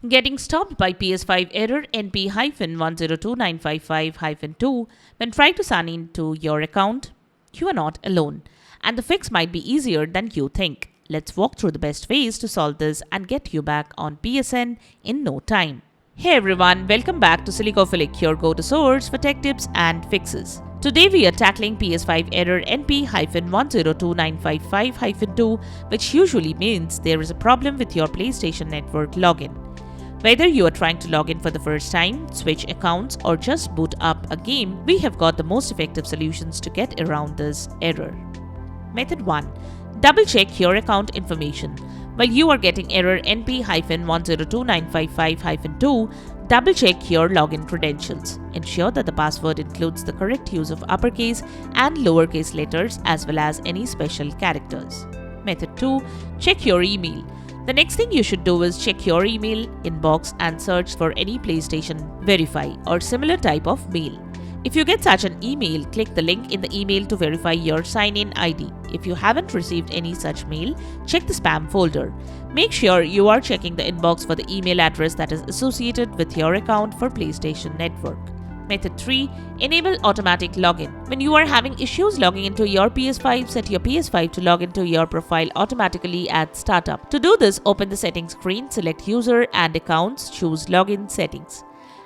Getting stopped by PS5 error NP-102955-2 when trying to sign into your account? You are not alone, and the fix might be easier than you think. Let's walk through the best ways to solve this and get you back on PSN in no time. Hey everyone, welcome back to Silicophilic, your go-to source for tech tips and fixes. Today we are tackling PS5 error NP-102955-2, which usually means there is a problem with your PlayStation Network login. Whether you are trying to log in for the first time, switch accounts, or just boot up a game, we have got the most effective solutions to get around this error. Method 1. Double-check your account information. While you are getting error NP-102955-2, double-check your login credentials. Ensure that the password includes the correct use of uppercase and lowercase letters as well as any special characters. Method 2. Check your email. The next thing you should do is check your email inbox and search for any PlayStation Verify or similar type of mail. If you get such an email, click the link in the email to verify your sign-in ID. If you haven't received any such mail, check the spam folder. Make sure you are checking the inbox for the email address that is associated with your account for PlayStation Network. Method 3. Enable automatic login. When you are having issues logging into your PS5, set your PS5 to log into your profile automatically at startup. To do this, open the settings screen, select User and Accounts, choose Login Settings.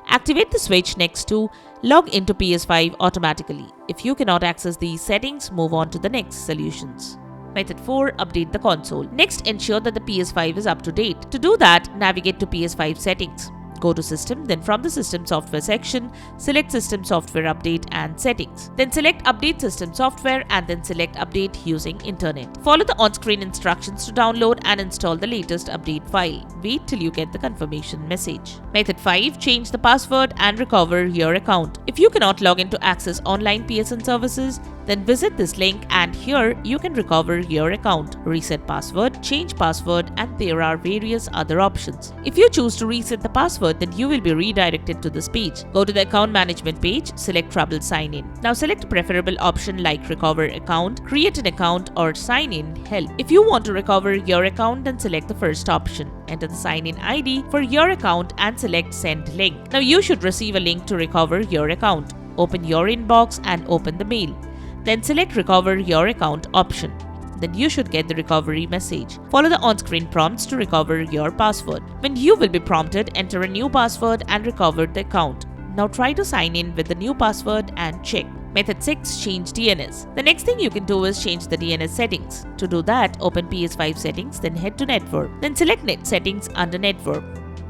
Activate the switch next to Log into PS5 automatically. If you cannot access these settings, move on to the next solutions. Method 4. Update the console. Next, ensure that the PS5 is up to date. To do that, navigate to PS5 settings. Go to System, then from the System Software section, select System Software Update and Settings. Then select Update System Software and then select Update using Internet. Follow the on-screen instructions to download and install the latest update file. Wait till you get the confirmation message. Method 5. Change the password and recover your account. If you cannot log in to access online PSN services, then visit this link and here you can recover your account. Reset password, change password, and there are various other options. If you choose to reset the password, then you will be redirected to this page. Go to the account management page, select Trouble Sign In. Now select a preferable option like Recover Account, Create an Account, or Sign In Help. If you want to recover your account, then select the first option. Enter the sign-in ID for your account and select Send Link. Now you should receive a link to recover your account. Open your inbox and open the mail. Then select Recover Your Account option. Then you should get the recovery message. Follow the on-screen prompts to recover your password. When you will be prompted, enter a new password and recover the account. Now try to sign in with the new password and check. Method 6. Change DNS. The next thing you can do is change the DNS settings. To do that, open PS5 settings, then head to Network. Then select Net Settings under Network.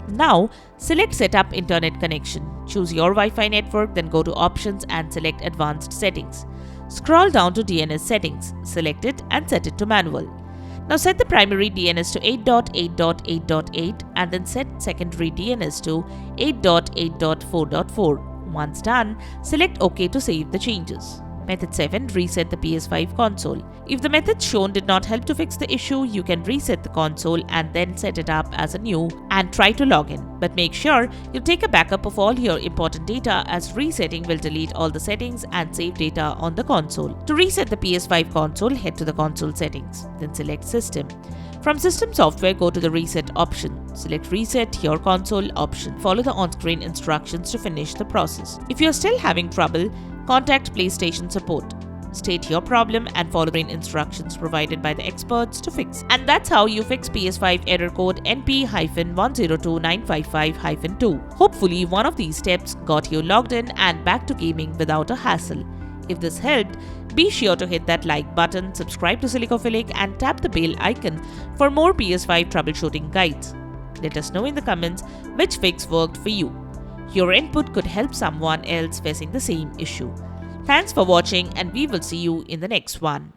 Now, select Setup Internet Connection. Choose your Wi-Fi network, then go to Options and select Advanced Settings. Scroll down to DNS settings, select it and set it to manual. Now set the primary DNS to 8.8.8.8 and then set secondary DNS to 8.8.4.4. Once done, select OK to save the changes. Method 7. Reset the PS5 console. If the methods shown did not help to fix the issue, you can reset the console and then set it up as a new and try to log in. But make sure you take a backup of all your important data, as resetting will delete all the settings and save data on the console. To reset the PS5 console, head to the console settings. Then select System. From System Software, go to the Reset option. Select Reset Your Console option. Follow the on-screen instructions to finish the process. If you are still having trouble, contact PlayStation Support. State your problem and follow the instructions provided by the experts to fix. And that's how you fix PS5 error code NP-102955-2. Hopefully, one of these steps got you logged in and back to gaming without a hassle. If this helped, be sure to hit that like button, subscribe to Silicophilic, and tap the bell icon for more PS5 troubleshooting guides. Let us know in the comments which fix worked for you. Your input could help someone else facing the same issue. Thanks for watching, and we will see you in the next one.